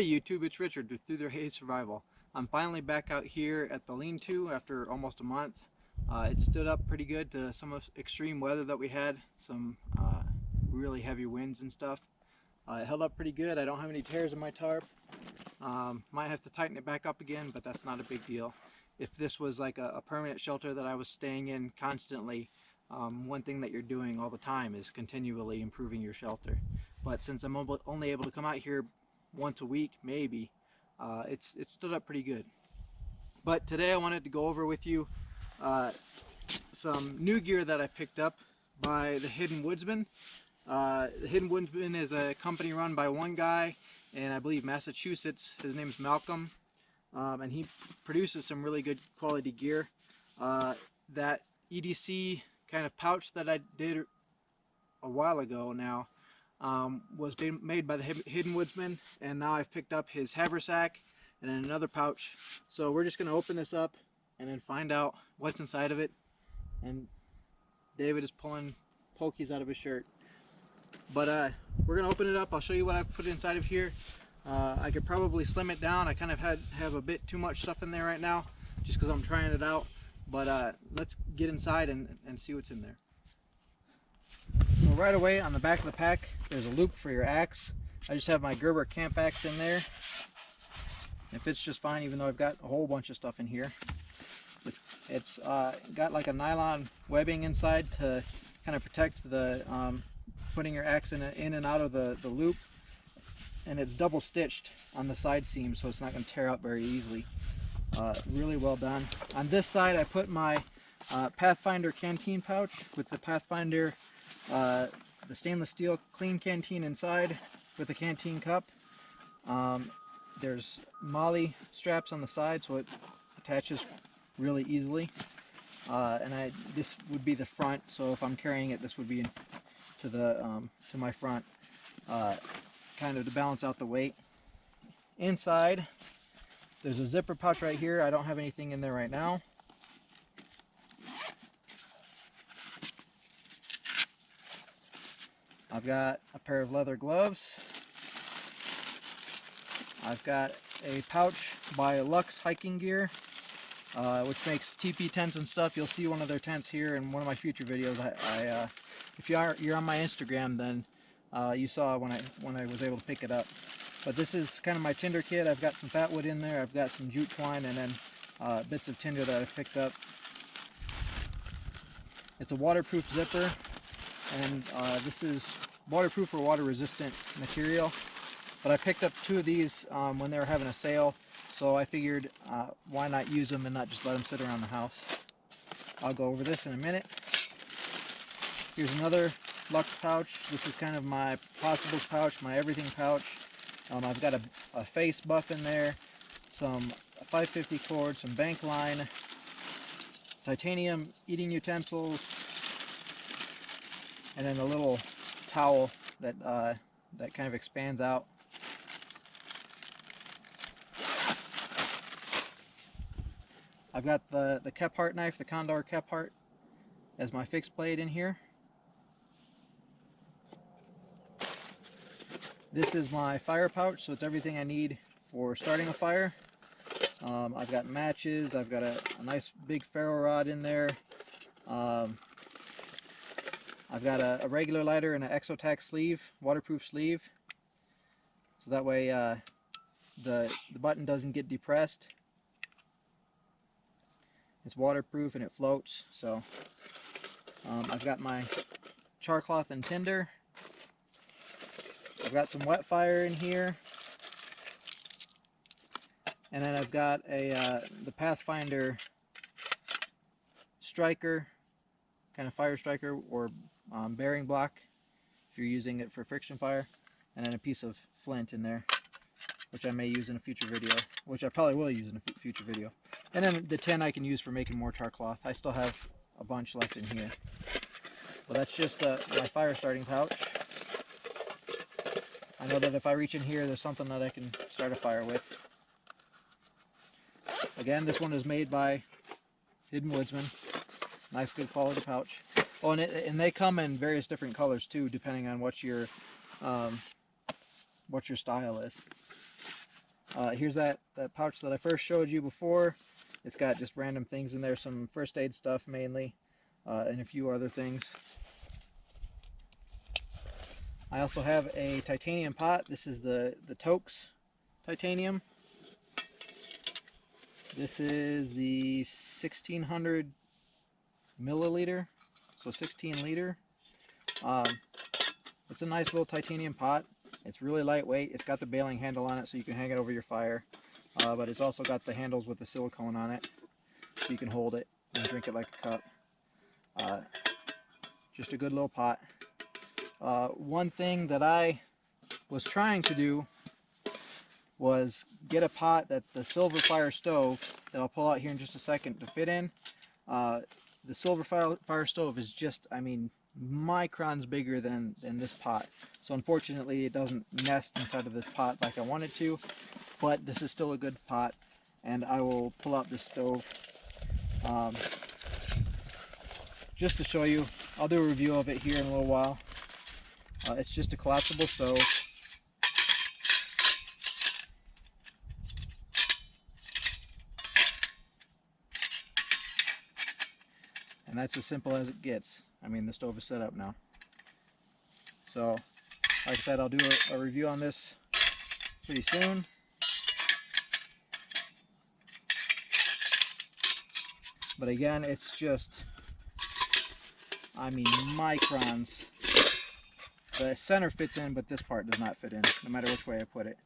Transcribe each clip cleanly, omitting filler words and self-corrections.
Hey YouTube, it's Richard with Through Their Haze Survival. I'm finally back out here at the lean-to after almost a month. It stood up pretty good to some of extreme weather that we had, some really heavy winds and stuff. It held up pretty good. I don't have any tears in my tarp. Might have to tighten it back up again, but that's not a big deal. If this was like a permanent shelter that I was staying in constantly, one thing that you're doing all the time is continually improving your shelter. But since I'm only able to come out here once a week, maybe, it stood up pretty good. But today I wanted to go over with you some new gear that I picked up by the Hidden Woodsmen. The Hidden Woodsmen is a company run by one guy in, I believe, Massachusetts. His name is Malcolm, and he produces some really good quality gear. That EDC kind of pouch that I did a while ago now was made by the Hidden Woodsmen, and now I've picked up his haversack and then another pouch. So we're just going to open this up and then find out what's inside of it. And David is pulling pokies out of his shirt. But we're going to open it up. I'll show you what I've put inside of here. I could probably slim it down. I kind of have a bit too much stuff in there right now just because I'm trying it out. But let's get inside and see what's in there. So right away on the back of the pack, there's a loop for your axe. I just have my Gerber camp axe in there. It fits just fine, even though I've got a whole bunch of stuff in here. It's got like a nylon webbing inside to kind of protect the putting your axe in and out of the loop, and it's double stitched on the side seam, so it's not going to tear up very easily. Really well done. On this side, I put my Pathfinder canteen pouch with the Pathfinder, the stainless steel clean canteen inside with the canteen cup. There's MOLLE straps on the side, so it attaches really easily. And this would be the front, so if I'm carrying it, this would be to my front, kind of to balance out the weight. Inside, there's a zipper pouch right here. I don't have anything in there right now. I've got a pair of leather gloves. I've got a pouch by Lux Hiking Gear, which makes teepee tents and stuff. You'll see one of their tents here in one of my future videos. If you're on my Instagram, then you saw when I was able to pick it up. But this is kind of my tinder kit. I've got some fat wood in there. I've got some jute twine, and then bits of tinder that I've picked up. It's a waterproof zipper, and this is waterproof or water resistant material. But I picked up two of these when they were having a sale, so I figured why not use them and not just let them sit around the house. I'll go over this in a minute. Here's another Lux pouch. This is kind of my possibles pouch, my everything pouch. I've got a face buff in there, some 550 cord, some bank line, titanium eating utensils, and then a little towel that kind of expands out. I've got the Kephart knife, the Condor Kephart, as my fixed blade in here. This is my fire pouch, so it's everything I need for starting a fire. I've got matches, I've got a nice big ferro rod in there. I've got a regular lighter and an Exotac sleeve, waterproof sleeve. So that way the button doesn't get depressed. It's waterproof and it floats. So I've got my char cloth and tinder. I've got some wet fire in here, and then I've got the Pathfinder striker, kind of fire striker or bearing block if you're using it for friction fire, and then a piece of flint in there, which I may use in a future video, which I probably will use in a future video. And then the tin I can use for making more char cloth. I still have a bunch left in here. Well, that's just my fire starting pouch. I know that if I reach in here, there's something that I can start a fire with. Again, this one is made by Hidden Woodsmen. Nice, good quality pouch. Oh, and they come in various different colors too, depending on what your style is. Here's that pouch that I first showed you before. It's got just random things in there, some first aid stuff mainly, and a few other things. I also have a titanium pot. This is the Toaks titanium. This is the 1600 milliliter, so 16 liter. It's a nice little titanium pot. It's really lightweight. It's got the bailing handle on it so you can hang it over your fire, but it's also got the handles with the silicone on it so you can hold it and drink it like a cup. Just a good little pot. One thing that I was trying to do was get a pot that the silver fire stove that I'll pull out here in just a second to fit in. The silver fire stove is just, I mean, microns bigger than this pot. So unfortunately it doesn't nest inside of this pot like I wanted to, but this is still a good pot, and I will pull out this stove just to show you. I'll do a review of it here in a little while. It's just a collapsible stove. And that's as simple as it gets. I mean, the stove is set up now. So, like I said, I'll do a review on this pretty soon. But again, it's just, I mean, microns. The center fits in, but this part does not fit in, no matter which way I put it.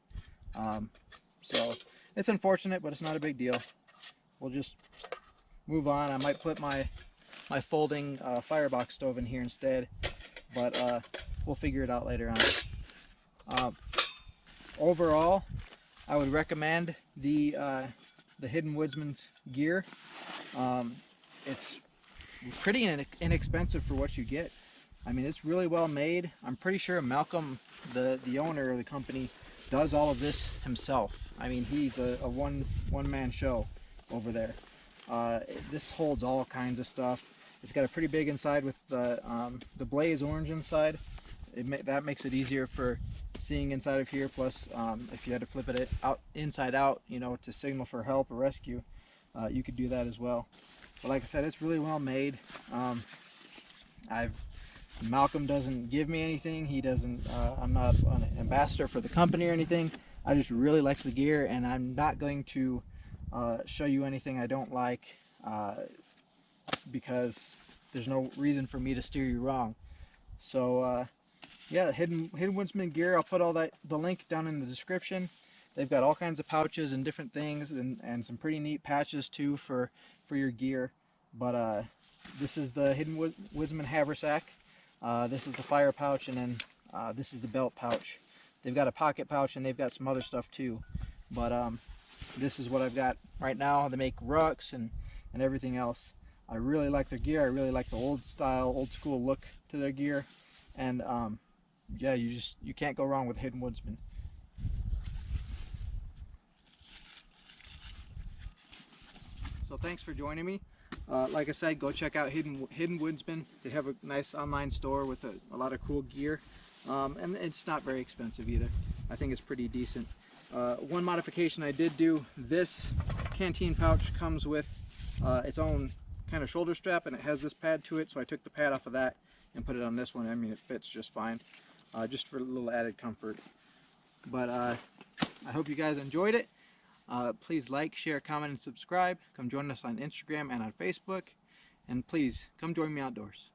So, it's unfortunate, but it's not a big deal. We'll just move on. I might put my folding firebox stove in here instead, but we'll figure it out later on. Overall, I would recommend the Hidden Woodsman's gear. It's pretty inexpensive for what you get. I mean, it's really well made. I'm pretty sure Malcolm, the owner of the company, does all of this himself. I mean, he's a one-man show over there. This holds all kinds of stuff. It's got a pretty big inside with the blaze orange inside. That makes it easier for seeing inside of here. Plus, if you had to flip it out inside out, you know, to signal for help or rescue, you could do that as well. But like I said, it's really well made. Malcolm doesn't give me anything. He doesn't. I'm not an ambassador for the company or anything. I just really like the gear, and I'm not going to show you anything I don't like, because there's no reason for me to steer you wrong. So yeah, Hidden Woodsman gear, I'll put all the link down in the description. They've got all kinds of pouches and different things, and some pretty neat patches too for your gear. But this is the Hidden Woodsman Haversack. This is the fire pouch, and then this is the belt pouch. They've got a pocket pouch, and they've got some other stuff too. But this is what I've got right now. They make rucks and everything else. I really like their gear. I really like the old style, old school look to their gear. And yeah, you can't go wrong with Hidden Woodsman. So thanks for joining me. Like I said, go check out Hidden Woodsman. They have a nice online store with a lot of cool gear. And it's not very expensive either. I think it's pretty decent. One modification I did do, this Canteen pouch comes with its own kind of shoulder strap, and it has this pad to it, so I took the pad off of that and put it on this one. I mean, it fits just fine, just for a little added comfort. But I hope you guys enjoyed it. Please like, share, comment, and subscribe. Come join us on Instagram and on Facebook, and please come join me outdoors.